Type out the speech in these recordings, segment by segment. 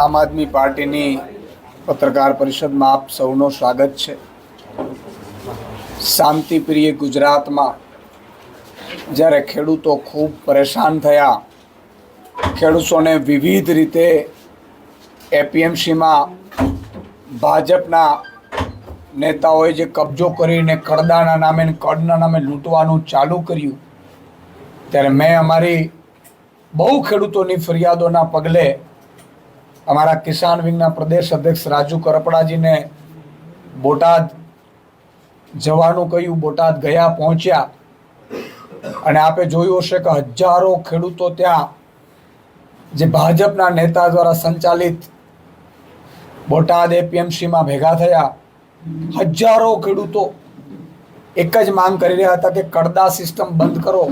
આમ આદમી પાર્ટીની પત્રકાર પરિષદમાં આપ સૌનું સ્વાગત છે। શાંતિપ્રિય ગુજરાતમાં જ્યારે ખેડૂતો ખૂબ પરેશાન થયા, ખેડૂતોને વિવિધ રીતે એપીએમસીમાં ભાજપના નેતાઓએ જે કબજો કરીને કડદાના નામે કડના નામે લૂંટવાનું ચાલુ કર્યું, ત્યારે મેં અમારી બહુ ખેડૂતોની ફરિયાદોના પગલે અમારા કિસાન વિંગના પ્રદેશ અધ્યક્ષ રાજુ કરપડાજીને બોટાદ જવાનું કહ્યું। બોટાદ ગયા, પહોંચ્યા, અને આપે જોયું હશે કે હજારો ખેડૂતો ત્યાં જે ભાજપના નેતા દ્વારા સંચાલિત બોટાદ એપીએમસીમાં ભેગા થયા। હજારો ખેડૂતો એક જ માંગ કરી રહ્યા હતા કે કડદા સિસ્ટમ બંધ કરો,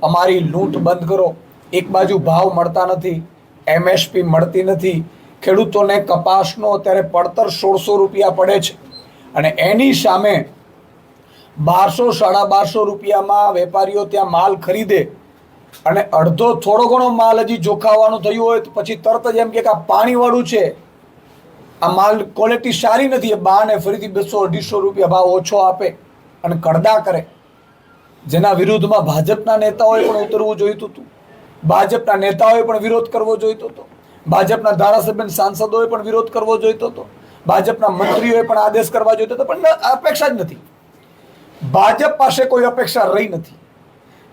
અમારી લૂંટ બંધ કરો। એક બાજુ ભાવ મળતા નથી, એમએસપી મળતી નથી, ખેડૂતોને કપાસનો અત્યારે પડતર 1600 રૂપિયા પડે છે, અને એની સામે 1200-1250 રૂપિયામાં વેપારીઓ ત્યાં માલ ખરીદે, અને અડધો થોડો ઘણો માલ હજી જોખાવાનું થયું હોય તો પછી તરત જ એમ કે આ પાણીવાળું છે, આ માલ ક્વોલિટી સારી નથી, એ બાને ફરીથી 200-250 રૂપિયા ભાવ ઓછો આપે અને કડદા કરે, જેના વિરુદ્ધમાં ભાજપના નેતાઓએ પણ ઉતરવું જોઈતું હતું, ભાજપના નેતાઓએ પણ વિરોધ કરવો જોઈતો હતો, ભાજપના ધારાસભ્ય સાંસદોએ પણ વિરોધ કરવો જોઈતો હતો, ભાજપના મંત્રીઓએ પણ આદેશ કરવા જોઈતો હતો, પણ અપેક્ષા જ નથી। ભાજપ પાસે કોઈ અપેક્ષા રહી નથી।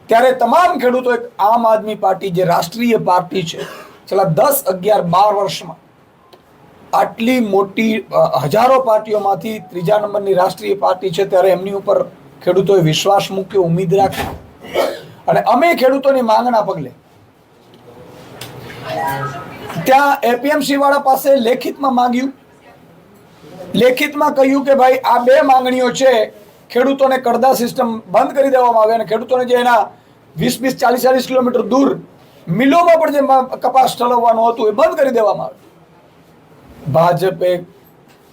ત્યારે તમામ ખેડૂતો એક આમ આદમી પાર્ટી જે રાષ્ટ્રીય પાર્ટી છે, છેલ્લા 10, 11, 12 વર્ષમાં આટલી મોટી હજારો પાર્ટીઓમાંથી ત્રીજા નંબરની રાષ્ટ્રીય પાર્ટી છે, ત્યારે એમની ઉપર ખેડૂતોએ વિશ્વાસ મૂક્યો, ઉમ્મીદ રાખી, અને અમે ખેડૂતોની માંગના પગલે ત્યાં એપીએમસી વાળા પાસે લેખિતમાં માંગ્યું, લેખિતમાં કહ્યું કે ભાઈ આ બે માંગણીઓ છે, ખેડૂતોને કડદા સિસ્ટમ બંધ કરી દેવામાં આવે અને ખેડૂતોને જે એના 20-40 કિલોમીટર દૂર મિલોમાં પણ જે કપાસ ઠલવવાનું હતું એ બંધ કરી દેવામાં આવે।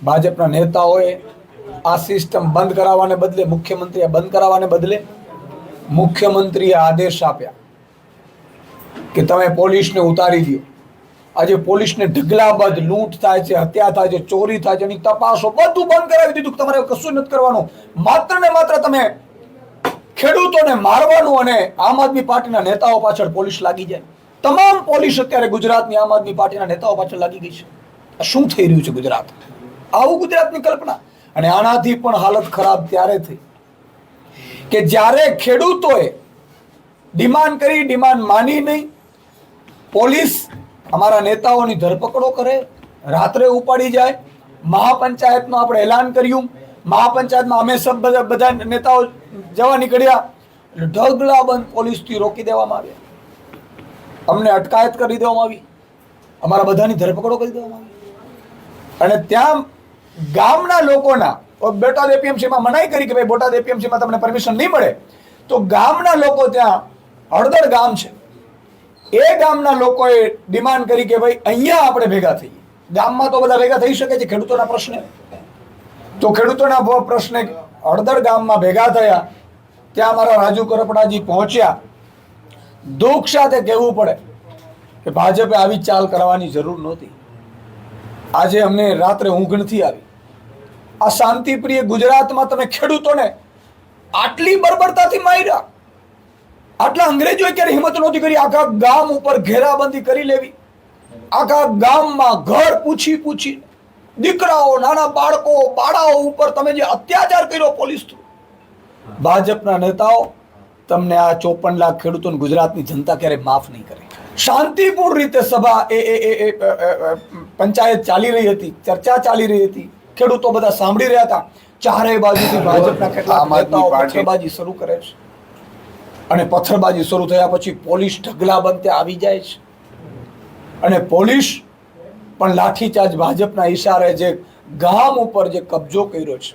ભાજપના નેતાઓએ આ સિસ્ટમ બંધ કરાવવાને બદલે, મુખ્યમંત્રીએ બંધ કરાવવાને બદલે મુખ્યમંત્રીએ આદેશ આપ્યા કે તમે પોલીસને ઉતારી દો। આજે પોલીસને ઢગલાબંધ લૂંટ થાય છે, હત્યા થાય છે, ચોરી થાય છે, એની તપાસો બધું બંધ કરાવી દીધું। તમારે કશું નથી કરવાનું, માત્ર ને માત્ર તમે ખેડૂતોને મારવાનું, અને આમ આદમી પાર્ટીના નેતાઓ પાછળ પોલીસ લાગી જાય। તમામ પોલીસ અત્યારે ગુજરાતની આમ આદમી પાર્ટીના નેતાઓ પાછળ લાગી ગઈ છે। શું થઈ રહ્યું છે ગુજરાત? આવું ગુજરાતની કલ્પના। અને આનાથી પણ હાલત ખરાબ ત્યારે થઈ કે જ્યારે ખેડૂતોએ ડિમાન્ડ કરી, ડિમાન્ડ માની નહીં, પોલીસ અમારા નેતાઓની ધરપકડો કરે, રાત્રે ઉપાડી જાય। મહાપંચાયતનું આપણે એલાન કર્યું, મહાપંચાયતમાં અમે સબ બધા નેતાઓ જવા નીકળ્યા, એટલે ઢગલાબંધ પોલીસથી રોકી દેવામાં આવ્યા, અમને અટકાયત કરી દેવામાં આવી, અમારા બધાની ધરપકડો કરી દેવામાં આવી। અને ત્યાં ગામના લોકોના, બોટાદ એપીએમસીમાં મનાઈ કરી કે ભાઈ બોટાદ એપીએમસીમાં તમને પરમિશન નહીં મળે, તો ગામના લોકો ત્યાં હળદર ગામ છે, એ ગામના લોકોએ ડિમાન્ડ કરી કે ભાઈ અહીંયા આપણે ભેગા થઈએ। ગામમાં તો બધા ભેગા થઈ શકે છે ખેડૂતોના પ્રશ્ને, તો ખેડૂતોના પ્રશ્ને હળદર ગામમાં ભેગા થયા। ત્યાં અમારા રાજુ કરપડાજી પહોંચ્યા। દુઃખ સાથે કહેવું પડે કે ભાજપે આવી ચાલ કરવાની જરૂર નહોતી। આજે અમને રાત્રે ઊંઘ નથી આવી। આ શાંતિપ્રિય ગુજરાતમાં તમે ખેડૂતોને આટલી બર્બરતાથી માર્યા, આટલા અંગ્રેજોએ ક્યારે હિંમત નહોતી કરી આખા ગામ ઉપર ઘેરાબંધી કરી લેવી, આખા ગામમાં ઘર પૂછી દીકરાઓ, નાના બાળકો, બાળાઓ ઉપર તમે જે અત્યાચાર કર્યો પોલીસ થ્રુ, ભાજપના નેતાઓ તમને આ 54 લાખ ખેડૂતોને ગુજરાતની જનતા ક્યારે માફ નહીં કરે। શાંતિપૂર્ણ રીતે સભા પંચાયત ચાલી રહી હતી, ચર્ચા ચાલી રહી હતી, ખેડૂતો બધા સાંભળી રહ્યા હતા, ચારે બાજુથી ભાજપના કેટલાક નેતાઓ પથ્થરબાજી શરૂ કરે છે, અને પથ્થરબાજી શરૂ થયા પછી પોલીસ ઢગલાબંધ આવી જાય છે, અને પોલીસ પણ લાઠીચાર્જ ભાજપના ઈશારે જે ગામ ઉપર જે કબજો કર્યો છે,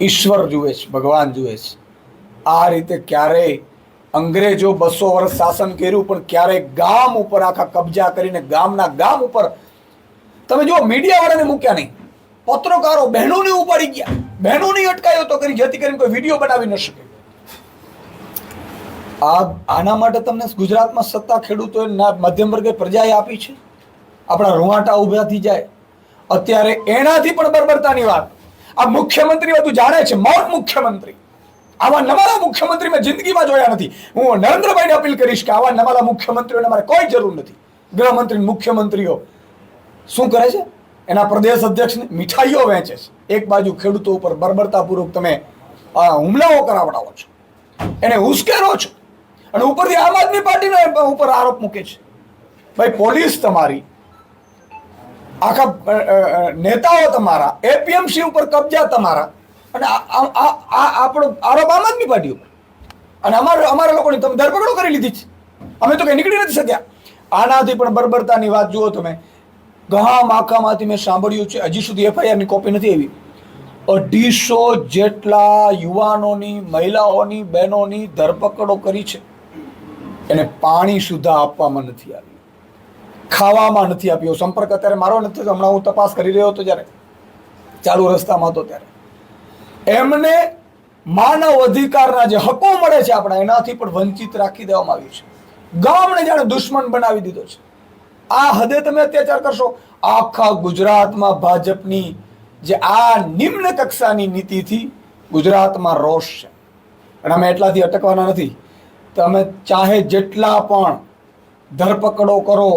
ઈશ્વર જુએ છે, ભગવાન જુએ છે। આ રીતે ક્યારેય અંગ્રેજો 200 વર્ષ શાસન કર્યું, પણ ક્યારેય ગામ ઉપર આખા કબજા કરીને ગામના ગામ ઉપર તમે જો મીડિયા વાળાને મૂક્યા નહીં, પત્રકારો બહેનોને ઉપાડી ગયા, બહેનોની અટકાયો તો કરી, જેથી કરીને કોઈ વિડીયો બનાવી ન શકે। આના માટે તમને ગુજરાતમાં સત્તા ખેડૂતોએ મધ્યમ વર્ગે પ્રજાએ આપી છે। આપણા રૂવાટા ઊભા થઈ જાય. અત્યારે એનાથી પણ બર્બરતાની વાત, આ મુખ્યમંત્રી બધું જાણે છે, મૌન મુખ્યમંત્રી. આવા નવાલા મુખ્યમંત્રી મેં જિંદગીમાં જોયા નથી. હું નરેન્દ્રભાઈને અપીલ કરીશ કે આવા નવાલા મુખ્યમંત્રીઓને મારે કોઈ જરૂર નથી. ગૃહમંત્રી, મુખ્યમંત્રીઓ શું કરે છે? એના પ્રદેશ અધ્યક્ષને મીઠાઈઓ વહેંચે છે. એક બાજુ ખેડૂતો ઉપર બર્બરતાપૂર્વક તમે હુમલાઓ કરાવડાવો છો, એને ઉશ્કેરો છો, અને ઉપરથી આમ આદમી પાર્ટીના ઉપર આરોપ મૂકે છે. ભાઈ, પોલીસ તમારી, આખા નેતાઓ તમારા, એપીએમસી ઉપર કબજા તમારા, અને આપણો આરોપ આમ આદમી પાર્ટી ઉપર, અને અમારા લોકોની તમે ધરપકડો કરી લીધી છે. અમે તો કઈ નીકળી નથી શક્યા. આનાથી પણ બર્બરતાની વાત જુઓ તમે. ગામ આખામાંથી મેં સાંભળ્યું છે, હજી સુધી એફઆઈઆર ની કોપી નથી આવી, 250 જેટલા યુવાનોની, મહિલાઓની, બહેનોની ધરપકડો કરી છે. એને પાણી સુધા આપવામાં નથી આવ્યું, ખાવામાં નથી આપ્યો. સંપર્ક અત્યારે મારો નથી, હમણાં હું તપાસ કરી રહ્યો હતો જ્યારે ચાલુ રસ્તામાં હતો ત્યારે. એમને માનવ અધિકારના જે હકો મળે છે આપણા, એનાથી પણ વંચિત રાખી દેવામાં આવ્યું છે. ગામને જાણે દુશ્મન બનાવી દીધો છે. આ હદે તમે અત્યાચાર કરશો. આખા ગુજરાતમાં ભાજપની જે આ નિમ્ન કક્ષાની નીતિથી ગુજરાતમાં રોષ છે, અને અમે એટલાથી અટકવાના નથી. તમે ચાહે જેટલા પણ ધરપકડો કરો,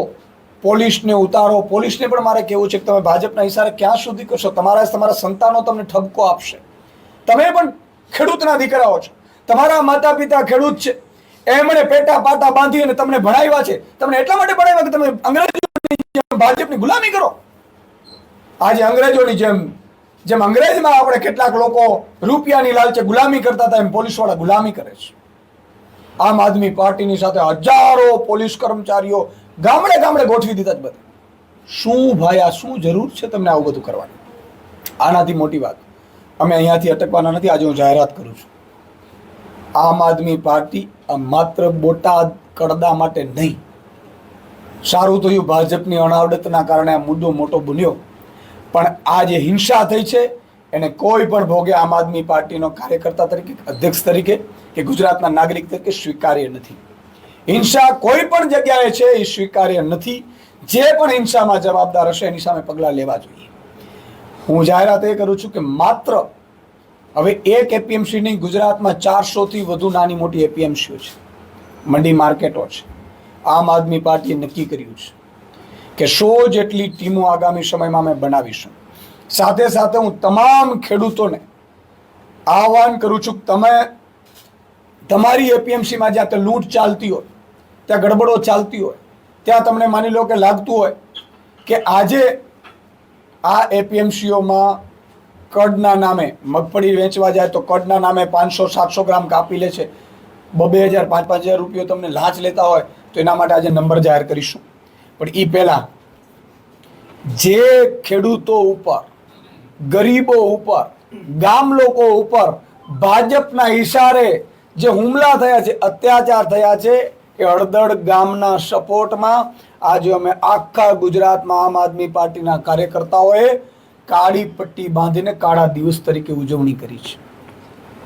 પોલીસને ઉતારો. પોલીસને પણ મારે કહેવું છે કે તમે ભાજપના ઈશારે ક્યાં સુધી કરશો? તમારા સંતાનો તમને ઠપકો આપશે. તમે પણ ખેડૂતના દીકરાઓ છો, તમારા માતા પિતા ખેડૂત છે, એમણે પેટા પાટા બાંધી અને તમને ભણાવ્યા છે. તમને એટલા માટે ભણાવ્યા કે તમે અંગ્રેજોની જેમ ભાજપની ગુલામી કરો. આજે અંગ્રેજોની જેમ અંગ્રેજમાં આપણે કેટલાક લોકો રૂપિયાની લાલચે ગુલામી કરતા હતા, એમ પોલીસવાળા ગુલામી કરે છે. આમ આદમી પાર્ટીની સાથે હજારો પોલીસ કર્મચારીઓ ગામડે ગામડે ગોઠવી દીધા જ બધા. શું ભાઈ, આ શું જરૂર છે તમને આવું બધું કરવાની? આનાથી મોટી વાત અમે અહીંયાથી અટકવાના નથી. આજે હું જાહેરાત કરું છું, આમ આદમી પાર્ટી માત્ર બોટાદ કડદા માટે નહીં. સારું થયું ભાજપની અણાવડતના કારણે આ મુદ્દો મોટો બન્યો, પણ આ જે હિંસા થઈ છે એને કોઈ પણ ભોગે આમ આદમી પાર્ટીનો કાર્યકર્તા તરીકે, અધ્યક્ષ તરીકે કે ગુજરાતના નાગરિક તરીકે સ્વીકાર્ય નથી. હિંસા કોઈ પણ જગ્યાએ છે એ સ્વીકાર્ય નથી. જે પણ હિંસામાં જવાબદાર હશે એની સામે પગલાં લેવા જોઈએ. હું જાહેરાત એ કરું છું કે માત્ર હવે એક એપીએમસી નહીં, ગુજરાતમાં 400થી વધુ નાની મોટી એપીએમસીઓ છે, મંડી માર્કેટો છે. આમ આદમી પાર્ટીએ નક્કી કર્યું છે કે 100 જેટલી ટીમો આગામી સમયમાં અમે બનાવીશું. સાથે સાથે હું તમામ ખેડૂતોને આહવાન કરું છું કે તમે તમારી એપીએમસીમાં જ્યાં તે લૂંટ ચાલતી હોય, ત્યાં ગડબડો ચાલતી હોય, ત્યાં તમને માની લો કે લાગતું હોય કે આજે આ એપીએમસીઓમાં કડના નામે મગફળી વેચવા જાય તો કડના નામે 500-700 ગ્રામ કાપી લે છે, 2,000, 5,000 રૂપિયો તમને લાંચ લેતા હોય, તો એના માટે આજે નંબર જાહેર કરીશું. પણ એ પહેલા જે ખેડૂતો ઉપર, ગરીબો ઉપર, ગામ લોકો ઉપર ભાજપના ઈશારે જે હુમલા થયા છે, અત્યાચાર થયા છે, એ હળદળ ગામના સપોર્ટમાં આજે અમે આખા ગુજરાતમાં આમ આદમી પાર્ટીના કાર્યકર્તાઓએ કાળી પટ્ટી બાંધીને કાળા દિવસ તરીકે ઉજવણી કરી છે.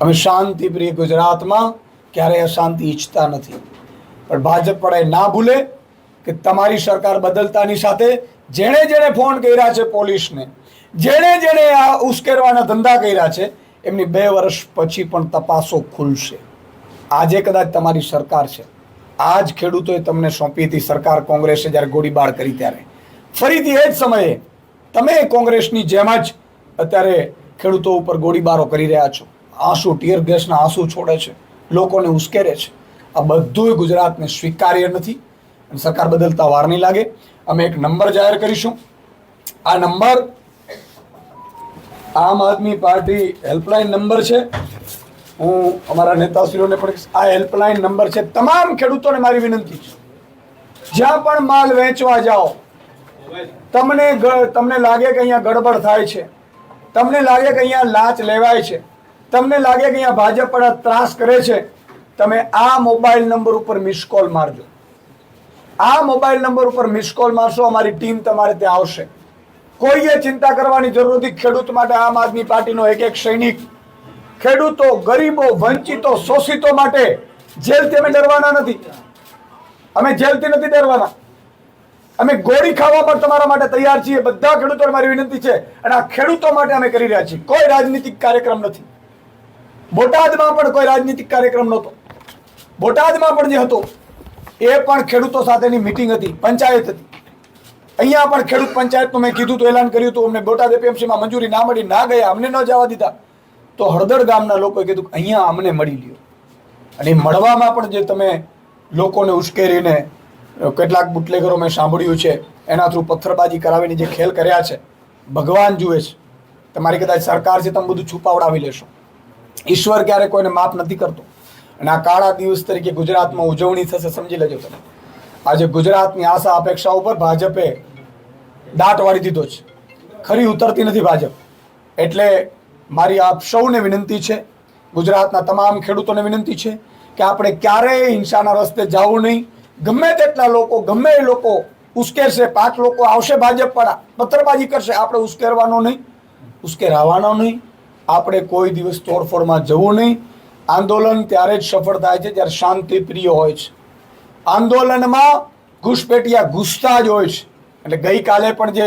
અમે શાંતિપ્રિય ગુજરાતમાં ક્યારેય અશાંતિ ઈચ્છતા નથી. પણ ભાજપ વાળાએ ના ભૂલે કે તમારી સરકાર બદલતાની સાથે જેણે જેણે ફોન કર્યા છે પોલીસને, જેણે જેણે આ ઉશ્કેરવાના ધંધા કર્યા છે, એમની 2 વર્ષ પછી પણ તપાસો ખુલશે. આજે કદાચ તમારી સરકાર છે, આજ ખેડૂતોએ તમને સોંપી હતી સરકાર, કોંગ્રેસે જ્યારે ગોળીબાર કરી ત્યારે ફરીથી એ જ સમયે તમે કોંગ્રેસની જેમ જ અત્યારે ખેડૂતો ઉપર ગોળીબારો કરી રહ્યા છો. આંસુ, ટીયર ગેસના આંસુ છોડે છે, લોકોને ઉશ્કેરે છે. આ બધું ગુજરાતને સ્વીકાર્ય નથી અને સરકાર બદલતા વાર નહીં લાગે. અમે એક નંબર જાહેર કરીશું. આ નંબર આમ આદમી પાર્ટી હેલ્પલાઇન નંબર છે. હું અમારા નેતાશ્રીઓને પણ આ હેલ્પલાઇન નંબર છે. તમામ ખેડૂતોને મારી વિનંતી છે, જ્યાં પણ માલ વેચવા જાઓ, તમને લાગે કે અહીંયા ગડબડ થાય છે, તમને લાગે કે અહીંયા લાંચ લેવાય છે, તમને લાગે કે અહીંયા ભાજપ વાળા ત્રાસ કરે છે, તમે આ મોબાઈલ નંબર ઉપર મિસ કોલ મારજો. આ મોબાઈલ નંબર ઉપર મિસ કોલ મારશો, અમારી ટીમ તમારે ત્યાં આવશે. કોઈએ ચિંતા કરવાની જરૂર નથી. ખેડૂત માટે આમ આદમી પાર્ટીનો એક સૈનિક, ખેડૂતો, ગરીબો, વંચિતો, શોષિતો માટે જેલથી અમે ડરવાના નથી. અમે જેલથી નથી ડરવાના. અમે ગોળી ખાવા પણ તમારા માટે તૈયાર છીએ. બધા ખેડૂતોને મારી વિનંતી છે, અને આ ખેડૂતો માટે અમે કરી રહ્યા છીએ. કોઈ રાજનીતિક કાર્યક્રમ નથી. બોટાદમાં પણ કોઈ રાજનીતિક કાર્યક્રમ નહોતો. બોટાદમાં પણ જે હતો એ પણ ખેડૂતો સાથેની મિટિંગ હતી, પંચાયત હતી. અહીંયા પણ ખેડૂત પંચાયતનું મેં કીધું તો એલાન કર્યું હતું. અમને બોટાદ એપીએમસીમાં મંજૂરી ના મળી, ના ગયા, અમને ન જવા દીધા. તો હળદર ગામના લોકોએ કીધું કે અહીંયા અમને મળી લ્યો. અને મળવામાં પણ જે તમે લોકોને ઉશ્કેરીને કેટલાક બુટલેગરો મેં સાંભળ્યું છે એના થ્રુ પથ્થરબાજી કરાવીને જે ખેલ કર્યા છે, ભગવાન જુએ છે. તમારી કદાચ સરકાર છે, તમે બધું છુપાવડાવી લેશો. ઈશ્વર ક્યારે કોઈને માફ નથી કરતો. અને આ કાળા દિવસ તરીકે ગુજરાતમાં ઉજવણી થશે, સમજી લેજો તમે. આજે ગુજરાતની આશા અપેક્ષા ઉપર ભાજપે દાટ વાળી દીધો છે. ખરી ઉતરતી નથી ભાજપ. એટલે મારી આપ સૌને વિનંતી છે, ગુજરાતના તમામ ખેડૂતોને વિનંતી છે કે આપણે ક્યારેય હિંસાના રસ્તે જવું નહીં. ગમે તેટલા લોકો, ગમે એ લોકો ઉશ્કેરશે, 5 લોકો આવશે ભાજપ વાળા, પથ્થરબાજી કરશે, આપણે ઉશ્કેરવાનો નહીં, ઉશ્કેરાવાનો નહીં. આપણે કોઈ દિવસ તોડફોડમાં જવું નહીં. આંદોલન ત્યારે જ સફળ થાય છે જ્યારે શાંતિ પ્રિય હોય છે. આંદોલનમાં ઘૂસપેટિયા ઘૂસતા જ હોય છે. એટલે ગઈકાલે પણ જે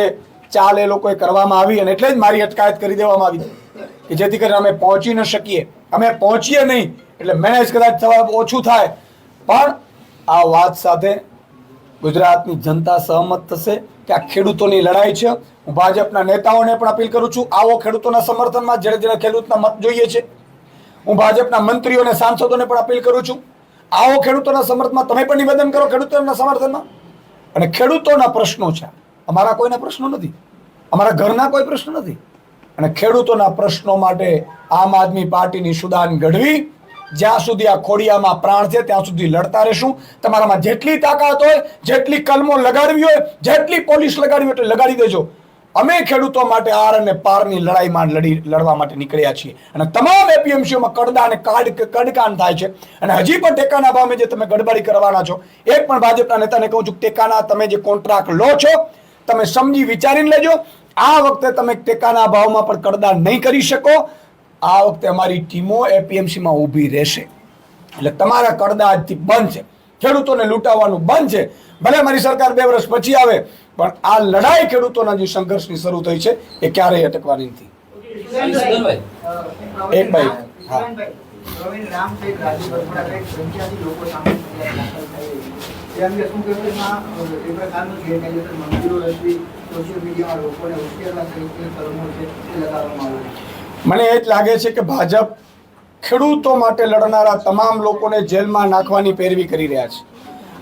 ચાલ એ લોકોએ કરવામાં આવી, અને એટલે જ મારી અટકાયત કરી દેવામાં આવી કે જેથી કરીને અમે પહોંચી ન શકીએ. અમે પહોંચીએ નહીં એટલે મેનેજ કદાચ થવા ઓછું થાય. પણ આ વાત સાથે ગુજરાતની જનતા સહમત થશે કે આ ખેડૂતોની લડાઈ છે. હું ભાજપના નેતાઓને પણ અપીલ કરું છું, આવો ખેડૂતોના સમર્થનમાં, જેને જેને ખેડૂતના મત જોઈએ છે. હું ભાજપના મંત્રીઓને, સાંસદોને પણ અપીલ કરું છું, આવો ખેડૂતોના સમર્થનમાં. તમે પણ નિવેદન કરો ખેડૂતોના સમર્થનમાં. અને ખેડૂતોના પ્રશ્નો છે, અમારા કોઈના પ્રશ્નો નથી, અમારા ઘરના કોઈ પ્રશ્ન નથી. અને ખેડૂતોના પ્રશ્નો માટે આમ આદમી પાર્ટીની સુદાન ગઢવી જ્યાં સુધી આ ખોડિયામાં પ્રાણ છે ત્યાં સુધી લડતા રહેશું. તમારામાં જેટલી તાકાત હોય, જેટલી કલમો લગાડવી હોય, જેટલી પોલીસ લગાડવી હોય એટલે લગાડી દેજો. અમે ખેડૂતો માટે આર અને પારની લડાઈમાં લડવા માટે નીકળ્યા છીએ. અને તમામ એપીએમસીઓમાં કડદા અને કડકાન થાય છે. અને હજી પણ ટેકાના ભાવે જે તમે ગડબડી કરવાના છો, એક પણ ભાજપના નેતાને કહું છું, ટેકાના તમે જે કોન્ટ્રાક્ટ લો છો તમે સમજી વિચારીને લેજો. આ વખતે તમે ટેકાના ભાવમાં પણ કડદા નહીં કરી શકો. આ વખતે અમારી ટીમો એપીએમસીમાં ઊભી રહેશે. એટલે તમારા કડદા આજથી બંધ છે, ખેડૂતોને લૂંટાવાનું બંધ છે. ભલે મારી સરકાર 2 વર્ષ પછી આવે, પણ આ લડાઈ ખેડૂતોના જે સંઘર્ષની શરૂ થઈ છે એ ક્યારેય અટકવાની નથી. એક ભાઈ મને એ જ લાગે છે કે ભાજપ ખેડૂતો માટે લડનારા તમામ લોકોને જેલમાં નાખવાની પેરવી કરી રહ્યા છે.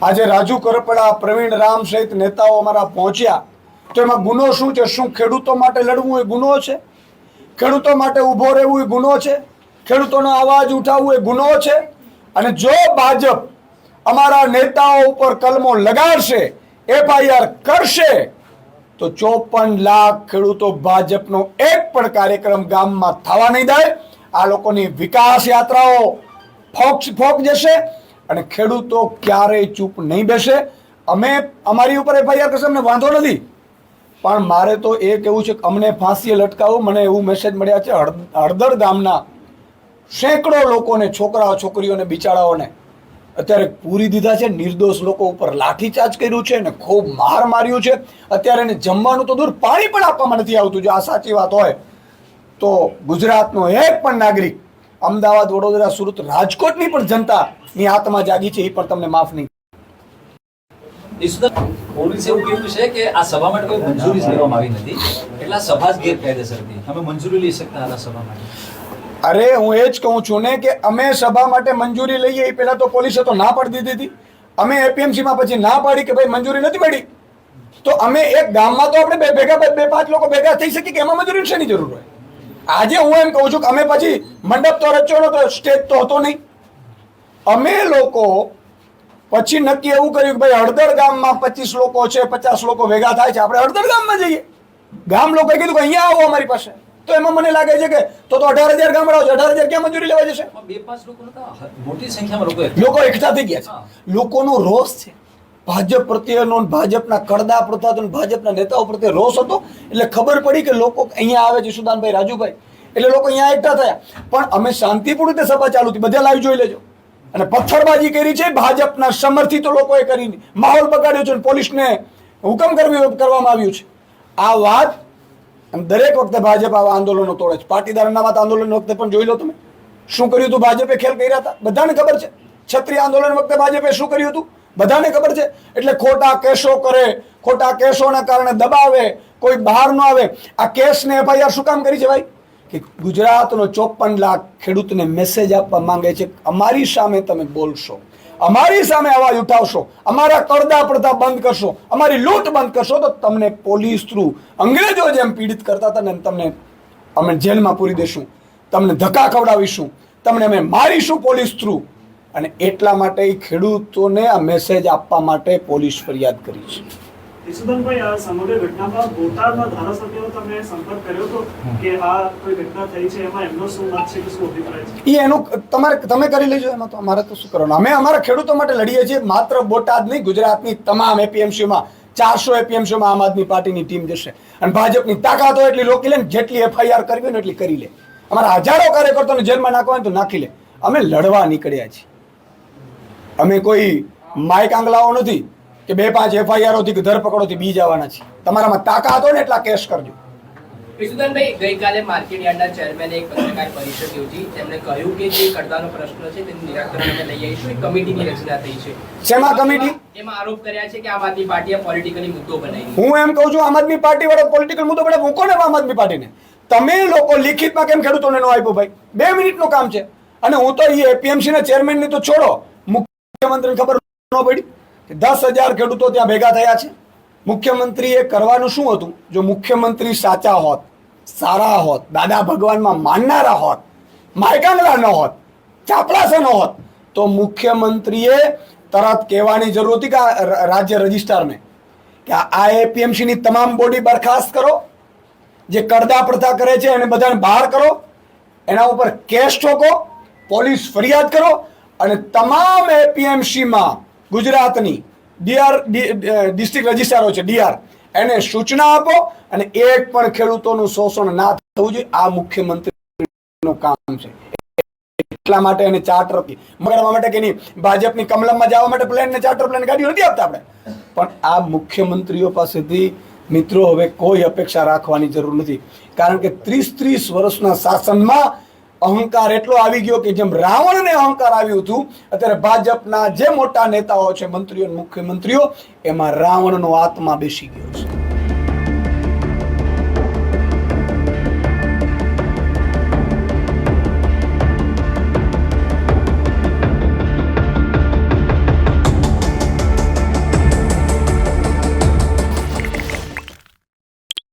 આજે રાજુ કરપડા, પ્રવીણ રામ સહિત નેતાઓ અમારા પહોંચ્યા તો એમાં ગુનો શું છે? શું ખેડૂતો માટે લડવું એ ગુનો છે? ખેડૂતો માટે ઊભો રહેવું એ ગુનો છે? ખેડૂતોનો અવાજ ઉઠાવવું એ ગુનો છે? અને જો ભાજપ અમારા નેતાઓ ઉપર કલમો લગાડશે, FIR કરશે, તો 54 લાખ ખેડૂતો ભાજપનો એક પણ કાર્યક્રમ ગામમાં થવા નહીં દે. આ લોકોની વિકાસ યાત્રાઓ ફોક જશે અને ખેડૂતો ક્યારેય ચૂપ નહીં બેસે. અમે અમારી ઉપર FIR કરશે, અમને વાંધો નથી, પણ મારે તો એ કહેવું છે કે અમને ફાંસીએ લટકાવો. મને એવું મેસેજ મળ્યા છે હળદર ગામના સેંકડો લોકોને, છોકરાઓ છોકરીઓને બિચારાઓને અત્યારે પૂરી દીધા છે. નિર્દોષ લોકો ઉપર લાઠીચાર્જ કર્યું છે અને ખૂબ માર માર્યું છે. અત્યારે એને જમવાનું તો દૂર, પાણી પણ આપવામાં નથી આવતું. જો આ સાચી વાત હોય તો ગુજરાતનો એક પણ નાગરિક, અમદાવાદ, વડોદરા, સુરત, રાજકોટની પણ જનતાની આત્મા જાગી છે, એ પણ તમને માફ નહીં. પોલીસે એવું કીધું છે કે આ સભા માટે કોઈ મંજૂરી લેવામાં આવી નથી, એટલે આ સભા જ ગેરકાયદેસર હતી. અમે મંજૂરી લઈ શકતા આ સભા માટે? અરે હું એ જ કહું છું ને કે અમે સભા માટે મંજૂરી લઈએ એ પહેલા તો પોલીસે તો ના પાડી દીધી હતી. અમે એપીએમસીમાં પછી ના પાડી કે ભાઈ મંજૂરી નથી મળી, તો અમે એક ગામમાં તો આપણે ભેગા 2-5 લોકો ભેગા થઈ શકીએ કે એમાં મંજૂરી શેની જરૂર હોય? આજે હું એમ કહું છું કે અમે પછી મંડપ તો રચ્યો નતો, સ્ટેજ તો હતો નહીં. અમે લોકો પછી નક્કી એવું કર્યું કે ભાઈ હળદર ગામમાં 25 લોકો છે, 50 લોકો ભેગા થાય છે, આપણે હળદર ગામમાં જઈએ. ગામ લોકોએ કીધું કે અહીંયા આવો અમારી પાસે. તો એમાં મને લાગે છે કે તો 18,000 ગામડાઓ છે, 18,000 ક્યાં મંજૂરી લેવા જશે? 2-5 લોકો નતા, મોટી સંખ્યામાં લોકો એકઠા થઈ ગયા છે. લોકોનો રોષ છે ભાજપ પ્રત્યેનો, ભાજપના કડદા પ્રત્યે, ભાજપના નેતાઓ પ્રત્યે રોષ હતો. એટલે ખબર પડી કે લોકો અહીંયા આવે છે, સુદાનભાઈ, રાજુભાઈ, એટલે લોકો અહીંયા એકઠા થયા. પણ અમે શાંતિપૂર્ણ રીતે સભા ચાલુ હતી, બધા લાઈવ જોઈ લેજો. અને પથ્થરબાજી કરી છે ભાજપના સમર્થિત લોકોએ કરીને, માહોલ બગાડ્યો છે, પોલીસને હુકમ કરવામાં આવ્યું છે. આ વાત દરેક વખતે ભાજપ આવા આંદોલનો તોડે છે. પાટીદાર અનામત આંદોલન વખતે પણ જોઈ લો તમે શું કર્યું હતું. ભાજપે ખેલ કર્યા હતા, બધાને ખબર છે. ક્ષત્રિય આંદોલન વખતે ભાજપે શું કર્યું હતું બધાને ખબર છે. એટલે ખોટા કેસો કરે, ખોટા કેસોના કારણે દબાવે, કોઈ બહાર ન આવે. આ કેસને એફઆઈઆર શું કામ કરી છે ભાઈ? કે ગુજરાતનો 54 લાખ ખેડૂતને મેસેજ આપવા માંગે છે, અમારી સામે તમે બોલશો, અમારી સામે અવાજ ઉઠાવશો, અમારા કરદા પડતા બંધ કરશો, અમારી લૂંટ બંધ કરશો તો તમને પોલીસ થ્રુ અંગ્રેજો જેમ પીડિત કરતા હતા ને તમને અમે જેલમાં પૂરી દેશું, તમને ધક્કા ખવડાવીશું, તમને અમે મારીશું પોલીસ થ્રુ. અને એટલા માટે ખેડૂતોને આ મેસેજ આપવા માટે પોલીસ ફરિયાદ કરી છે. ઈસુદાનભાઈ, આ સમગ્ર ઘટનામાં બોટાદના ધારાસભ્યનો તમે સંપર્ક કર્યો હતો કે આ કોઈ ઘટના થઈ છે, એમાં એમનો શું મત છે કે શું અભિપ્રાય છે? એનું તમે કરી લેજો, એમાં તો અમારે તો શું કરવાનું. અમે અમારા ખેડૂતો માટે લડીએ છીએ. માત્ર બોટાદ નહીં, ગુજરાતની તમામ એપીએમસીમાં 400 એપીએમસીમાં આમ આદમી પાર્ટીની ટીમ જશે અને ભાજપની તાકાત હોય એટલી રોકી લે ને જેટલી એફઆઈઆર કરવી હોય ને એટલી કરી લે. અમારા હજારો કાર્યકર્તાઓને જેલમાં નાખવા હોય તો નાખી લે. અમે લડવા નીકળ્યા છીએ. અમે કોઈ માઇક આંગલાઓ નથી કે 2-5 એફઆઈઆરોથી કે ધરપકડોથી બી જવાના છે. તમારામાં તાકાત હોય ને એટલા કેસ કરજો. ઈસુદાનભાઈ, ગઈકાલે માર્કેટ યાર્ડના ચેરમેને એક પત્રકાર પરિષદ યોજી. તેમણે કહ્યું કે જે કરદાનો પ્રશ્ન છે તેનું નિરાકરણ અમે લઈ આવીશું. એક કમિટીની રચના થઈ છે. શેમાં કમિટી? એમાં આરોપ કર્યા છે કે આમ આદમી પાર્ટીએ પોલિટિકલી મુદ્દો બનાવી. હું એમ કહું છું, આમ આદમી પાર્ટી વાળો પોલિટિકલ મુદ્દો પડે મૂકો ને આમ આદમી પાર્ટીને. તમે લોકો લિખિતમાં કેમ ખેડૂતોને ન આપ્યું ભાઈ? 2 મિનિટનું કામ છે. અને હું તો એ એપીએમસી ના ચેરમેનની તો છોડો, મુખ્યમંત્રીને ખબર ન પડી કે 10,000 ખેડૂતો ત્યાં ભેગા થયા છે. મુખ્યમંત્રીએ કરવાનું શું હતું? જો મુખ્યમંત્રી સાચા હોત, સારા હોત, દાદા ભગવાનમાં માનનારા હોત, માયકાંગલા ન હોત, ચાપડાસા ન હોત, તો મુખ્યમંત્રીએ તરત કહેવાની જરૂર હતી કે રાજ્ય રજિસ્ટ્રારને કે આ એપીએમસીની તમામ બોડી બરખાસ્ત કરો, જે કરદા પ્રથા કરે છે એને બધાને બહાર કરો, એના ઉપર કેસ ઠોકો, પોલીસ ફરિયાદ કરો અને તમામ એપીએમસીમાં ગુજરાતની ડિસ્ટ્રિક્ટ રજિસ્ટ્રારો છે, ડીઆર, એને સૂચના આપો અને એક પણ ખેડૂતોનું શોષણ ના થવું જોઈએ. આ મુખ્યમંત્રીનું કામ છે. એટલા માટે એને ચાર્ટર મગાડવા માટે કે નહીં, ભાજપની કમલમમાં જવા માટે પ્લેન ને ચાર્ટર પ્લેન ગાડીઓ નથી આપતા આપણે. પણ આ મુખ્યમંત્રીઓ પાસેથી મિત્રો હવે કોઈ અપેક્ષા રાખવાની જરૂર નથી. કારણ કે 30 વર્ષના શાસનમાં અહંકાર એટલો આવી ગયો કે જેમ રાવણને અહંકાર આવ્યું હતું, અત્યારે ભાજપના જે મોટા નેતાઓ છે, મંત્રીઓ, મુખ્યમંત્રીઓ, એમાં રાવણનો આત્મા બેસી ગયો છે.